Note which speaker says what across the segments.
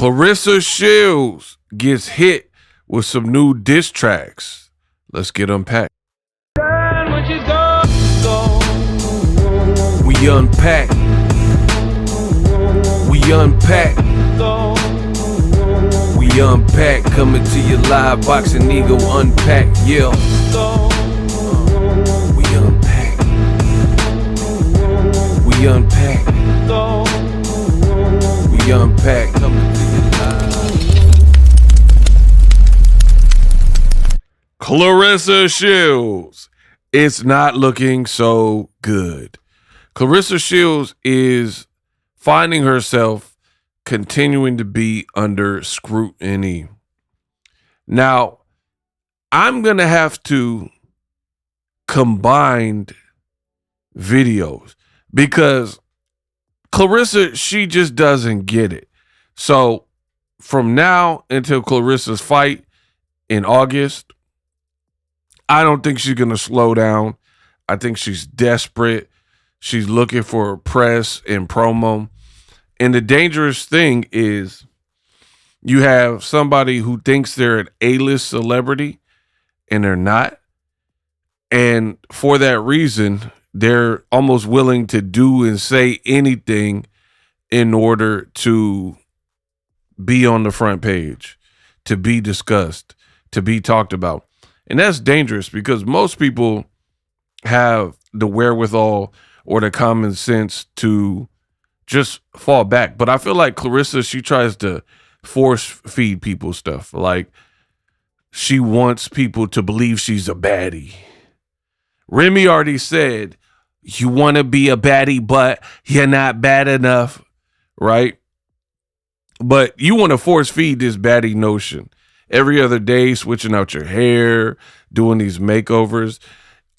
Speaker 1: Claressa Shields gets hit with some new diss tracks. Let's get unpacked. We unpack. We unpack. We unpack. Coming to you live. BOXINGEGO Unpacked. Yeah. We unpack. We unpack. We unpack. Coming to you live. Claressa Shields. It's not looking so good. Claressa Shields is finding herself continuing to be under scrutiny. Now, I'm going to have to combine videos because Claressa, she just doesn't get it. So from now until Claressa's fight in August, I don't think she's going to slow down. I think she's desperate. She's looking for press and promo. And the dangerous thing is you have somebody who thinks they're an A-list celebrity and they're not. And for that reason, they're almost willing to do and say anything in order to be on the front page, to be discussed, to be talked about. And that's dangerous because most people have the wherewithal or the common sense to just fall back. But I feel like Claressa, she tries to force feed people stuff. Like she wants people to believe she's a baddie. Remy already said, you want to be a baddie, but you're not bad enough, right? But you want to force feed this baddie notion. Every other day, switching out your hair, doing these makeovers.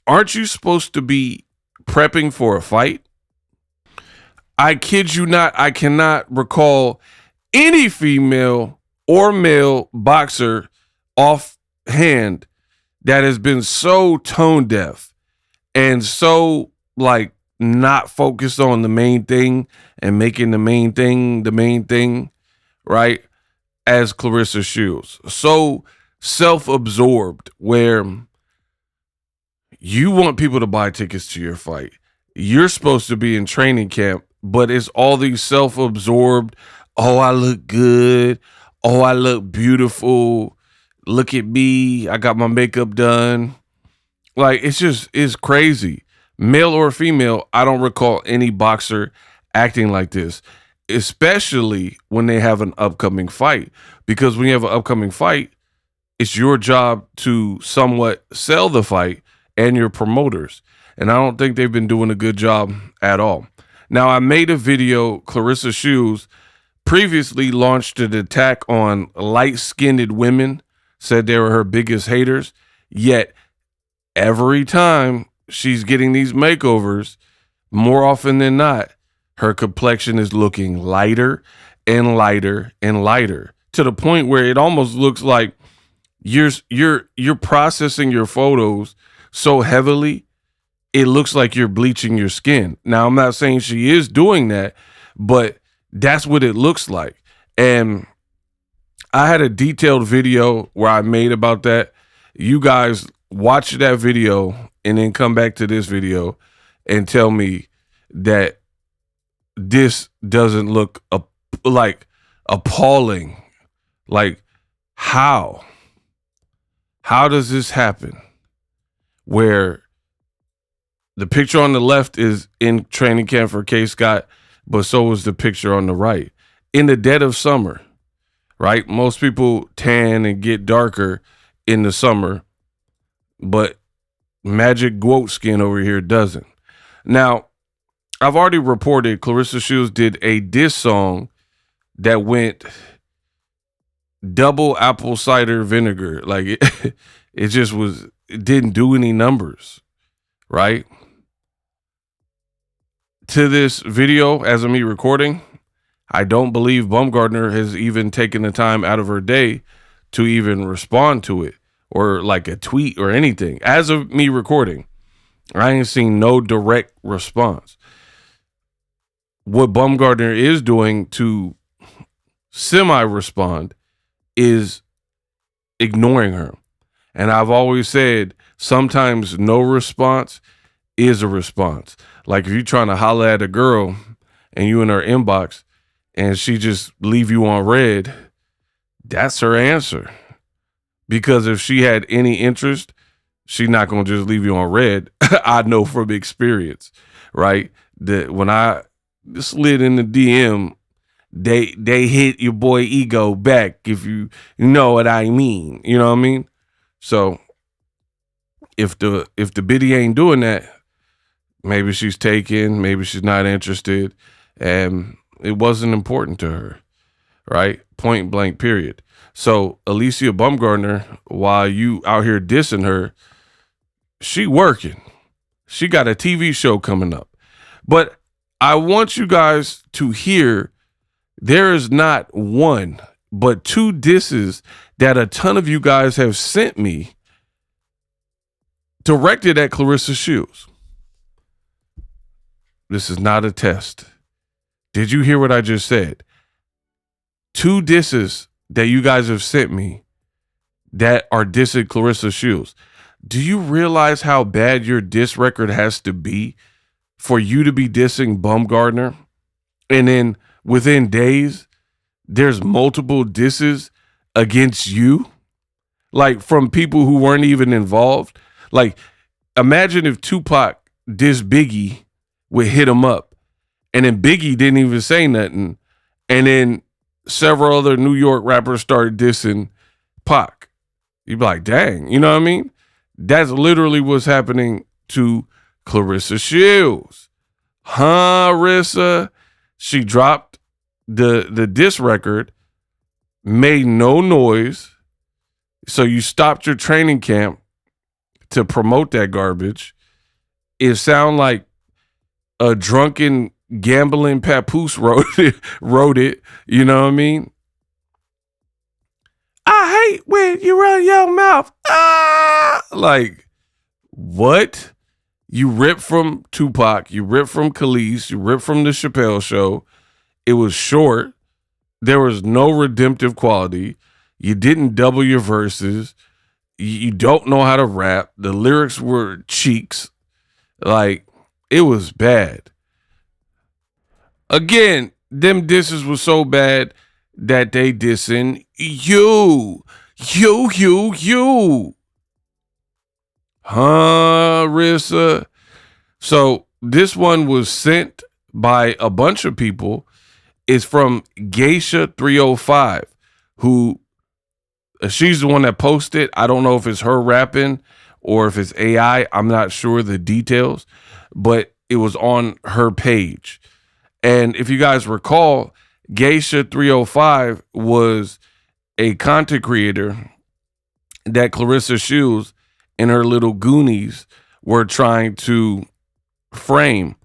Speaker 1: Aren't you supposed to be prepping for a fight? I kid you not, I cannot recall any female or male boxer offhand that has been so tone deaf and so like not focused on the main thing and making the main thing, right? As Claressa Shields. So self-absorbed where you want people to buy tickets to your fight. You're supposed to be in training camp, but it's all these self-absorbed, oh, I look good. Oh, I look beautiful. Look at me. I got my makeup done. Like, it's crazy. Male or female, I don't recall any boxer acting like this, especially when they have an upcoming fight. Because when you have an upcoming fight, it's your job to somewhat sell the fight and your promoters. And I don't think they've been doing a good job at all. Now, I made a video. Claressa Shields previously launched an attack on light-skinned women, said they were her biggest haters. Yet every time she's getting these makeovers, more often than not, her complexion is looking lighter and lighter and lighter to the point where it almost looks like you're processing your photos so heavily, it looks like you're bleaching your skin. Now, I'm not saying she is doing that, but that's what it looks like. And I had a detailed video where I made about that. You guys watch that video and then come back to this video and tell me that this doesn't look like appalling. Like, how does this happen? Where the picture on the left is in training camp for K. Scott, but so is the picture on the right. In the dead of summer, right? Most people tan and get darker in the summer, but Magic Goat Skin over here doesn't. Now, I've already reported Claressa Shields did a diss song that went double apple cider vinegar. Like it just was, it didn't do any numbers, right? To this video, as of me recording, I don't believe Baumgardner has even taken the time out of her day to even respond to it or like a tweet or anything. As of me recording, I ain't seen no direct response. What Baumgardner is doing to semi-respond is ignoring her. And I've always said sometimes no response is a response. Like if you're trying to holler at a girl and you in her inbox and she just leave you on red, that's her answer. Because if she had any interest, she's not going to just leave you on red. I know from experience, right? That when I slid in the DM, they hit your boy ego back, if you know what I mean. You know what I mean? So if the biddy ain't doing that, maybe she's taken, maybe she's not interested, and it wasn't important to her, right? Point blank, period. So Alycia Baumgardner, while you out here dissing her, she working. She got a TV show coming up. But I want you guys to hear there is not one, but two disses that a ton of you guys have sent me directed at Claressa Shields. This is not a test. Did you hear what I just said? Two disses that you guys have sent me that are dissing Claressa Shields. Do you realize how bad your diss record has to be for you to be dissing Baumgardner? And then within days, there's multiple disses against you, like from people who weren't even involved. Like, imagine if Tupac dissed Biggie would hit him up, and then Biggie didn't even say nothing, and then several other New York rappers started dissing Pac. You'd be like, dang, you know what I mean? That's literally what's happening to Claressa Shields. Rissa? She dropped the diss record, made no noise, so you stopped your training camp to promote that garbage. It sound like a drunken gambling papoose wrote it, you know what I mean? I hate when you run your mouth. Like, what? You ripped from Tupac, you ripped from Khalees, you ripped from the Chappelle Show. It was short. There was no redemptive quality. You didn't double your verses. You don't know how to rap. The lyrics were cheeks. Like, it was bad. Again, them disses were so bad that they dissing you. You. Rissa? So this one was sent by a bunch of people. It's from Geisha305, who she's the one that posted. I don't know if it's her rapping or if it's AI. I'm not sure the details, but it was on her page. And if you guys recall, Geisha305 was a content creator that Claressa Shields and her little Goonies were trying to frame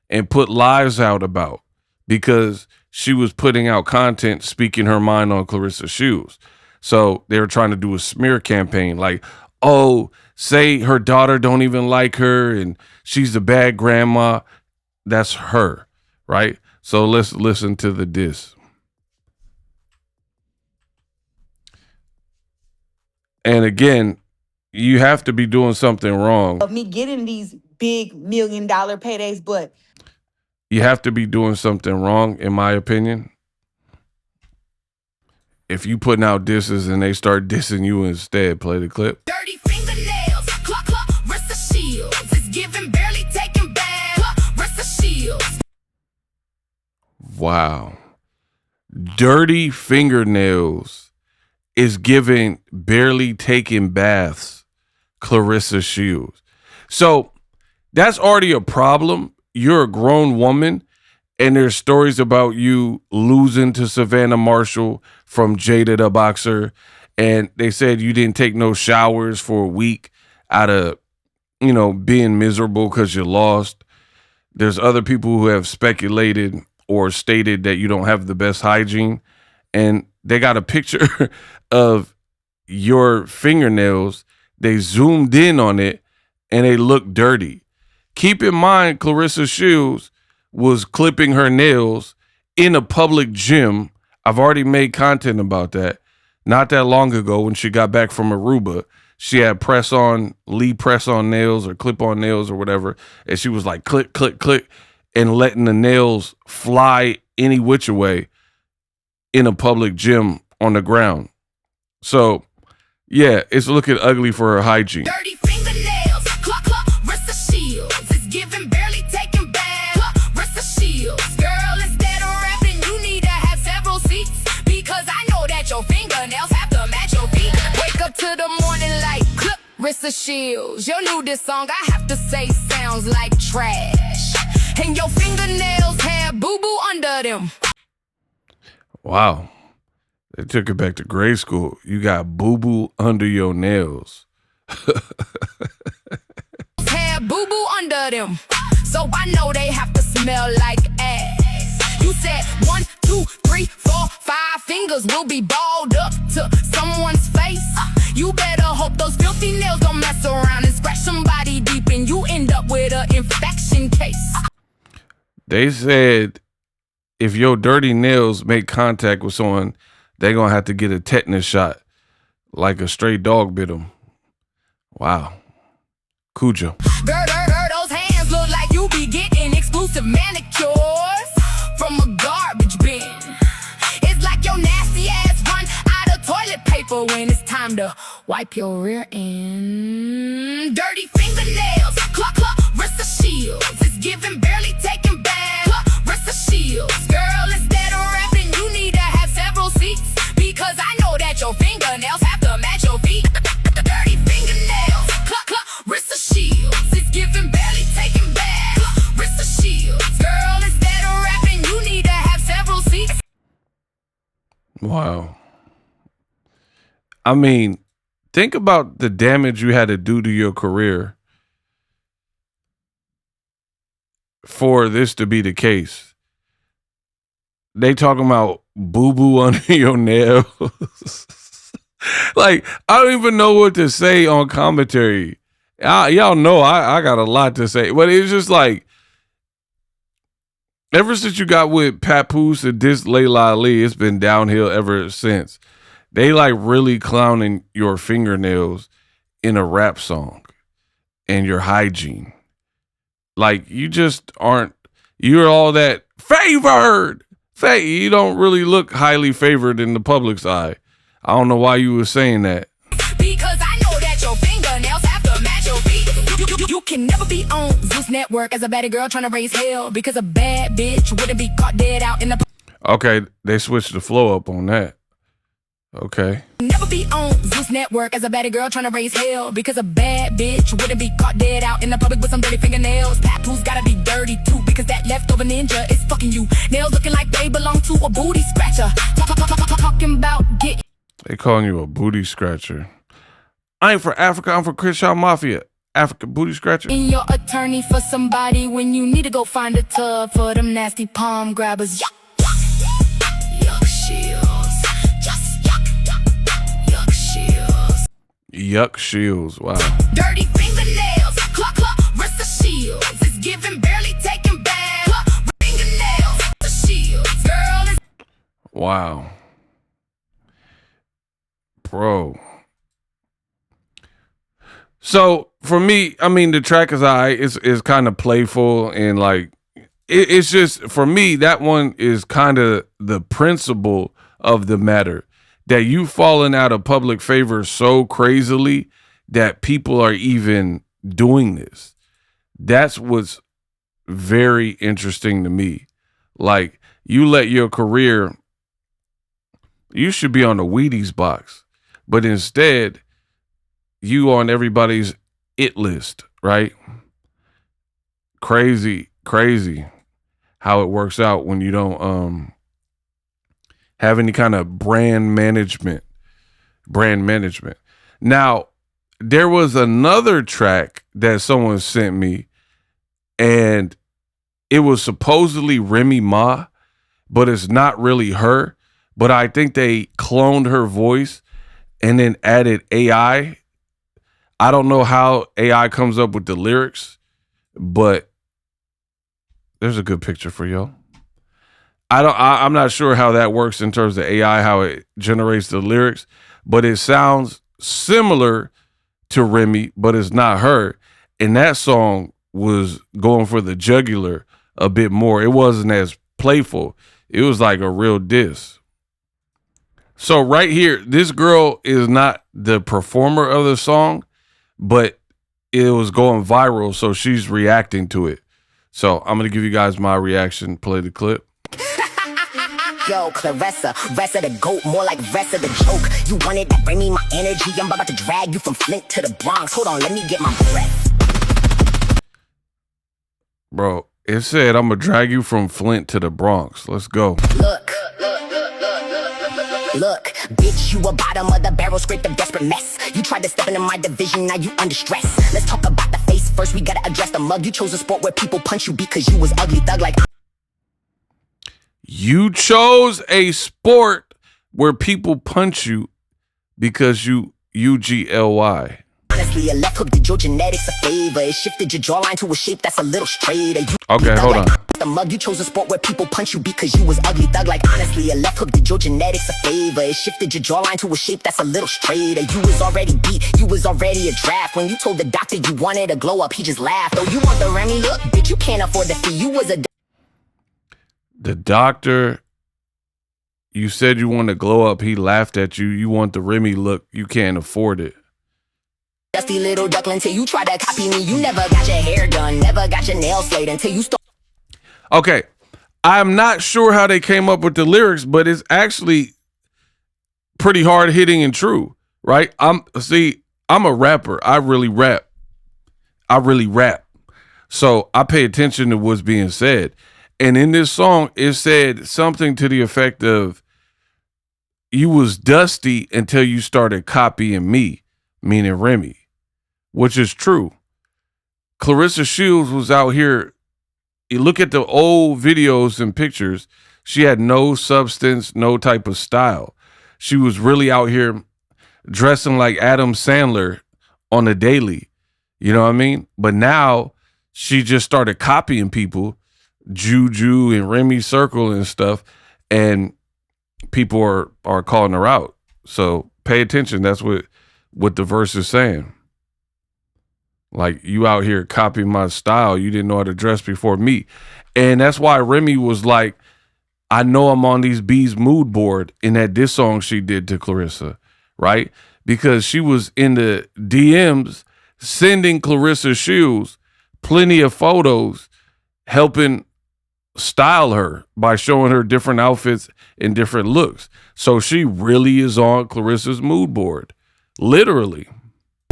Speaker 1: and put lies out about, because she was putting out content speaking her mind on Claressa Shields. So they were trying to do a smear campaign, like, oh, say her daughter don't even like her and she's a bad grandma. That's her, right? So let's listen to the diss. And again, you have to be doing something wrong.
Speaker 2: Of me getting these big $1 million paydays, but
Speaker 1: you have to be doing something wrong, in my opinion. If you putting out disses and they start dissing you instead, play the clip.
Speaker 3: Dirty fingernails, Claressa Shields is giving, barely taking back. Claressa Shields.
Speaker 1: Wow. Dirty fingernails is giving, barely taking baths. Claressa Shields. So that's already a problem. You're a grown woman, and there's stories about you losing to Savannah Marshall from Jada the Boxer, and they said you didn't take no showers for a week out of, being miserable because you lost. There's other people who have speculated or stated that you don't have the best hygiene, and they got a picture of your fingernails. They zoomed in on it, and they look dirty. Keep in mind, Claressa Shields was clipping her nails in a public gym I've already made content about that. Not that long ago when she got back from Aruba, she had lead press on nails or clip on nails or whatever. And she was like click, click, click, and letting the nails fly any which way in a public gym on the ground. So yeah, it's looking ugly for her hygiene.
Speaker 3: Dirty fingernails, Claressa Shields. It's giving barely taking back. Claressa Shields. Girl, instead of rapping, you need to have several seats. Because I know that your fingernails have to match your feet. Wake up to the morning like Claressa Shields. Your new diss song, I have to say, sounds like trash. And your fingernails have boo-boo under them.
Speaker 1: Wow. They took it back to grade school. You got boo-boo under your nails.
Speaker 3: Have boo-boo under them. So I know they have to smell like ass. You said 1, 2, 3, 4, 5 fingers will be balled up to someone's face. You better hope those filthy nails don't mess around and scratch somebody deep and you end up with an infection case.
Speaker 1: They said if your dirty nails make contact with someone, they're going to have to get a tetanus shot like a stray dog bit them. Wow. Cujo.
Speaker 3: Girl, those hands look like you be getting exclusive manicures from a garbage bin. It's like your nasty ass run out of toilet paper when it's time to wipe your rear end. Dirty fingernails, Claressa Shields. It's giving barely taking back. Claressa Shields. Girl, instead of rapping, you need to have several seats. Because I know that your fingernails have to match your feet. Dirty fingernails, Claressa Shields. It's giving barely taking back. Claressa Shields. Girl, instead of rapping, you need to have several seats.
Speaker 1: Wow. I mean, think about the damage you had to do to your career for this to be the case. They talking about boo-boo under your nails. Like, I don't even know what to say on commentary. Y'all know I got a lot to say, but it's just like, ever since you got with Papoose and dissed Layla Ali, it's been downhill ever since. They like really clowning your fingernails in a rap song and your hygiene. Like, you just aren't, you're all that favored. You don't really look highly favored in the public's eye. I don't know why you were saying that.
Speaker 3: Because I know that your fingernails have to match your feet. You can never be on Zeus Network as a baddie girl trying to raise hell. Because a bad bitch wouldn't be caught dead out in the...
Speaker 1: Okay, they switched the flow up on that. Okay.
Speaker 3: Never be on Zeus Network as a baddie girl trying to raise hell. Because a bad bitch wouldn't be caught dead out in the public with some dirty fingernails. Papoose gotta be dirty too, because that leftover ninja is fucking you. Nails looking like they belong to a booty scratcher. Talking about getting...
Speaker 1: They calling you a booty scratcher. I ain't for Africa, I'm for Crenshaw Mafia. Africa booty scratcher.
Speaker 3: In your attorney for somebody when you need to go find a tub for them nasty palm grabbers. Yuck, yuck, Shields. Just yuck, Shields.
Speaker 1: Yuck Shields, wow.
Speaker 3: Dirty fingernails, Claressa Shields. It's giving barely taking back. Fingernails, the Shields. Girl is...
Speaker 1: Wow. Bro. So for me, I mean, the track is kind of playful and like it's just, for me, that one is kind of the principle of the matter, that you fallen out of public favor so crazily that people are even doing this. That's what's very interesting to me. Like, you let your career, you should be on the Wheaties box, but instead you on everybody's it list, right? Crazy how it works out when you don't have any kind of brand management. Now, there was another track that someone sent me, and it was supposedly Remy Ma, but it's not really her. But I think they cloned her voice and then added AI. I don't know how AI comes up with the lyrics, but there's a good picture for y'all. I'm not sure how that works in terms of AI, how it generates the lyrics, but it sounds similar to Remy, but it's not her. And that song was going for the jugular a bit more. It wasn't as playful. It was like a real diss. So right here, this girl is not the performer of the song, but it was going viral, so she's reacting to it. So I'm going to give you guys my reaction. Play the clip.
Speaker 4: Yo, Claressa, rest of the goat, more like rest of the joke. You wanted that, bring me my energy. I'm about to drag you from Flint to the Bronx. Hold on, let me get my breath.
Speaker 1: Bro, it said I'm going to drag you from Flint to the Bronx. Let's go.
Speaker 4: Look, bitch, you a bottom of the barrel, scraped a desperate mess. You tried to step into my division, now you under stress. Let's talk about the face first, we gotta address the mug. You chose a sport where people punch you because you was ugly thug like.
Speaker 1: You chose a sport where people punch you because you UGLY.
Speaker 4: Honestly, a left hook did your genetics a favor. It shifted your jawline to a shape that's a little straighter.
Speaker 1: Okay, hold on.
Speaker 4: The mug, you chose a sport where people punch you because you was ugly thug like. Honestly, a left hook did your genetics a favor. It shifted your jawline to a shape that's a little straighter. You was already beat, you was already a draft. When you told the doctor you wanted a glow up, he just laughed. Oh, you want the Remy look? Bitch, you can't afford the fee. You was a.
Speaker 1: The doctor, you said you want to glow up. He laughed at you. You want the Remy look. You can't afford it.
Speaker 4: Dusty little duckling till you try to copy me. You never got your hair done, never got your nails slayed until you start.
Speaker 1: Okay, I'm not sure how they came up with the lyrics, but it's actually pretty hard hitting and true, right? I'm a rapper. I really rap. So I pay attention to what's being said. And in this song, it said something to the effect of, you was dusty until you started copying me, meaning Remy, which is true. Claressa Shields was out here. You look at the old videos and pictures, she had no substance, no type of style. She was really out here dressing like Adam Sandler on a daily. You know what I mean? But now she just started copying people, Juju and Remy Circle and stuff, and people are calling her out. So pay attention. That's what the verse is saying. Like, you out here copying my style. You didn't know how to dress before me. And that's why Remy was like, I know I'm on these B's mood board in that diss song she did to Claressa, right? Because she was in the DMs sending Claressa Shields plenty of photos, helping style her by showing her different outfits and different looks. So she really is on Claressa's mood board, literally.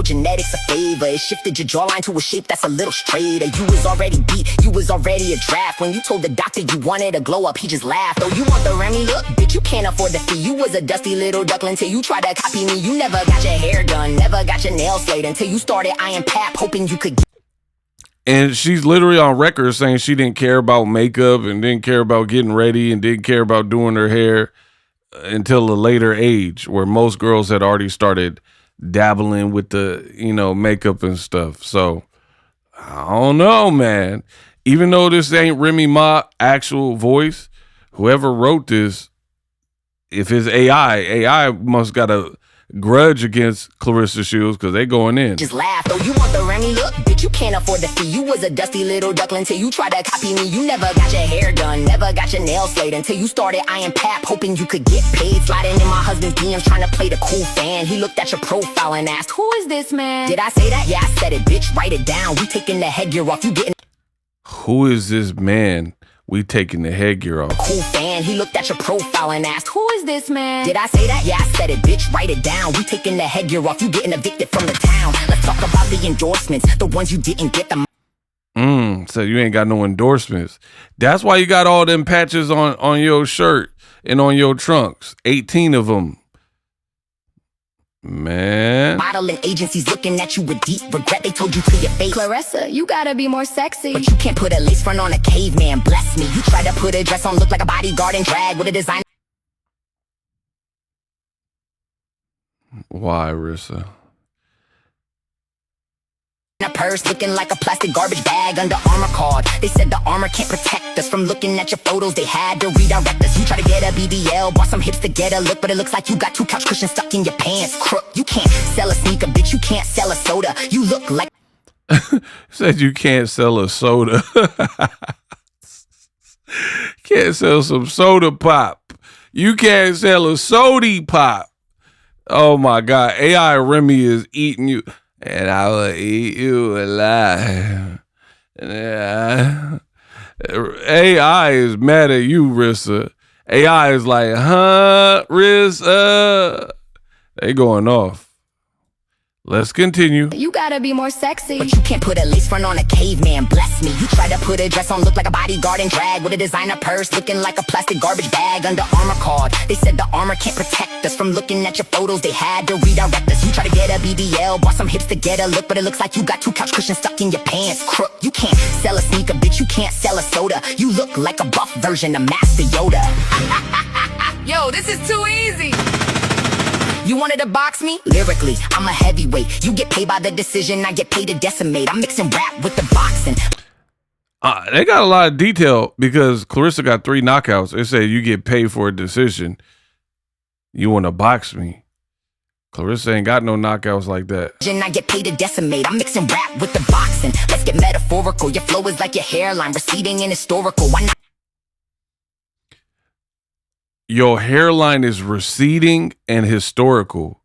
Speaker 4: Genetics a favor. It shifted your jawline to a shape that's a little straighter. You was already beat, you was already a draft. When you told the doctor you wanted a glow up, he just laughed. Oh, you want the Remy look? Bitch, you can't afford the fee. You was a dusty little duckling till you tried to copy me. You never got your hair done, never got your nails slayed until you started eyeing pap, hoping you could get.
Speaker 1: And she's literally on record saying she didn't care about makeup and didn't care about getting ready and didn't care about doing her hair until a later age, where most girls had already started dabbling with the, makeup and stuff. So I don't know, man. Even though this ain't Remy Ma actual voice, whoever wrote this, if it's AI must got a grudge against Claressa Shields because they going in.
Speaker 4: Just laugh. Oh, you want the Remy look? Bitch, you can't afford the fee. You was a dusty little duckling till you tried to copy me. You never got your hair done, never got your nails slayed until you started eyeing pap, hoping you could get paid. Sliding in my husband's DMs trying to play the cool fan. He looked at your profile and asked, who is this man? Did I say that? Yeah, I said it, bitch. Write it down. We taking the headgear off. You getting.
Speaker 1: Who is this man? We taking the headgear off.
Speaker 4: Cool fan. He looked at your profile and asked, who is this man? Did I say that? Yeah, I said it, bitch. Write it down. We taking the headgear off. You getting evicted from the town. Let's talk about the endorsements, the ones you didn't get.
Speaker 1: So you ain't got no endorsements. That's why you got all them patches on your shirt and on your trunks. 18 of them. Man.
Speaker 4: Modeling agencies looking at you with deep regret. They told you to your face,
Speaker 3: Claressa, you gotta be more sexy.
Speaker 4: but you can't put a lace front on a caveman. Bless me. You try to put a dress on, look like a bodyguard and drag with a design.
Speaker 1: Why, Rissa?
Speaker 4: A purse, looking like a plastic garbage bag. Under Armour card, they said the armor can't protect us from looking at your photos. They had to redirect us. You try to get a BBL, bought some hips to get a look, but it looks like you got 2 couch cushions stuck in your pants. Crook, you can't sell a sneaker, bitch. You can't sell a soda. You look like
Speaker 1: said you can't sell a soda. Can't sell some soda pop. You can't sell a sody pop. Oh my God. AI Remy is eating you. And I will eat you alive. AI is mad at you, Rissa. AI is like, huh, Rissa? They going off. Let's continue.
Speaker 4: you gotta be more sexy. But you can't put a lace front on a caveman, bless me. You try to put a dress on, look like a bodyguard and drag with a designer purse, looking like a plastic garbage bag. Under Armour card, they said the armor can't protect us from looking at your photos. They had to redirect us. You try to get a BBL, bought some hips to get a look, but it looks like you got 2 couch cushions stuck in your pants. Crook, you can't sell a sneaker, bitch. You can't sell a soda. You look like a buff version of Master Yoda.
Speaker 3: Yo, this is too easy.
Speaker 4: You wanted to box me? Lyrically, I'm a heavyweight. You get paid by the decision, I get paid to decimate. I'm mixing rap with the boxing.
Speaker 1: They got a lot of detail because Claressa got 3 knockouts. They said you get paid for a decision. You want to box me? Claressa ain't got no knockouts like that.
Speaker 4: I get paid to decimate. I'm mixing rap with the boxing. Let's get metaphorical. Your flow is like your hairline, receding and historical. Why not?
Speaker 1: Your hairline is receding and historical.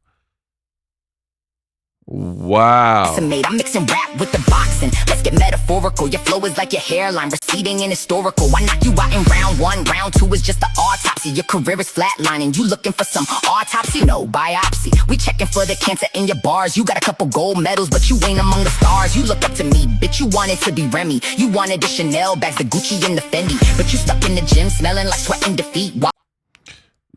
Speaker 1: Wow.
Speaker 4: I'm mixing rap with the boxing. Let's get metaphorical. Your flow is like your hairline, receding and historical. Why knock you out in round 1? Round 2 is just the autopsy. Your career is flatlining. You looking for some autopsy? No biopsy. We checking for the cancer in your bars. You got a couple gold medals, but you ain't among the stars. You look up to me, bitch. You wanted to be Remy. You wanted the Chanel bags, the Gucci and the Fendi, but you stuck in the gym smelling like sweat and defeat.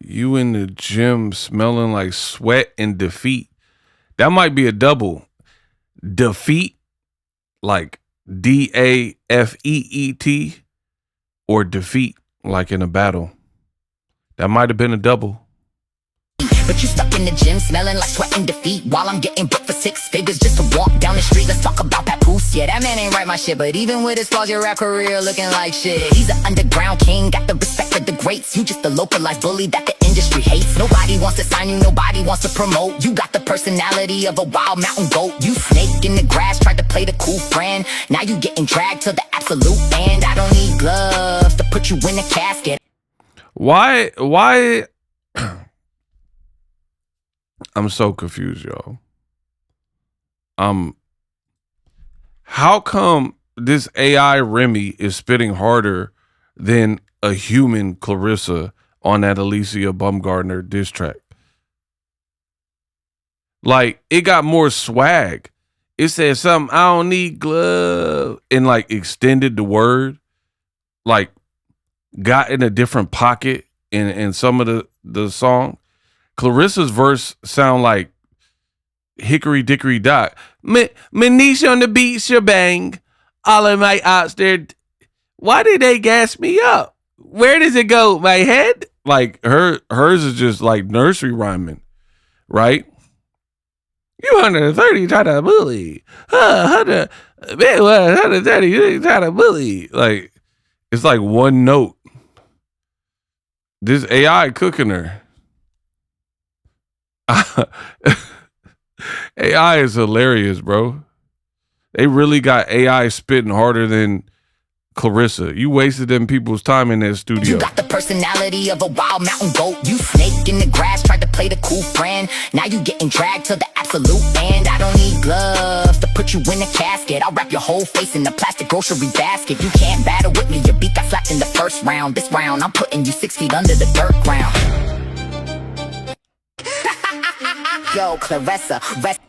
Speaker 1: You in the gym smelling like sweat and defeat. That might be a double. Defeat, like DAFEET, or defeat, like in a battle. That might have been a double.
Speaker 4: But you stuck in the gym smelling like sweat and defeat, while I'm getting booked for 6 figures just to walk down the street. Let's talk about Papoose. Yeah, that man ain't write my shit, but even with his flaws, your rap career looking like shit. He's an underground king, got the respect of the greats. You just a localized bully that the industry hates. Nobody wants to sign you, nobody wants to promote. You got the personality of a wild mountain goat. You snake in the grass, tried to play the cool friend. Now you getting dragged to the absolute end. I don't need gloves to put you in a casket.
Speaker 1: Why? I'm so confused, y'all. How come this AI Remy is spitting harder than a human Claressa on that Alycia Baumgardner diss track? Like, it got more swag. It said something, I don't need glove, and like extended the word, like got in a different pocket in some of the song. Claressa's verse sound like hickory dickory dock. Manisha on the beat shebang. All of my outs there. Why did they gas me up? Where does it go? My head? Like hers is just like nursery rhyming, right? You 130 try to bully. 130 try to bully. Like, it's like one note. This AI cooking her. AI is hilarious, bro. They really got AI spitting harder than Claressa. You wasted them people's time in that studio.
Speaker 4: You got the personality of a wild mountain goat. You snake in the grass, tried to play the cool friend. Now you getting dragged to the absolute end. I don't need gloves to put you in a casket. I'll wrap your whole face in a plastic grocery basket. You can't battle with me, your beat got slapped in the first round. This round, I'm putting you 6 feet under the dirt ground. Yo, Claressa, rest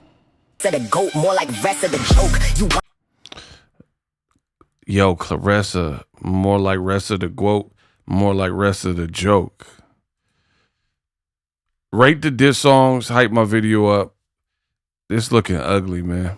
Speaker 4: of the goat, more like rest of the joke. You want
Speaker 1: Yo, Claressa, more like rest of the goat, more like rest of the joke. Rate the diss songs, hype my video up. This looking ugly, man.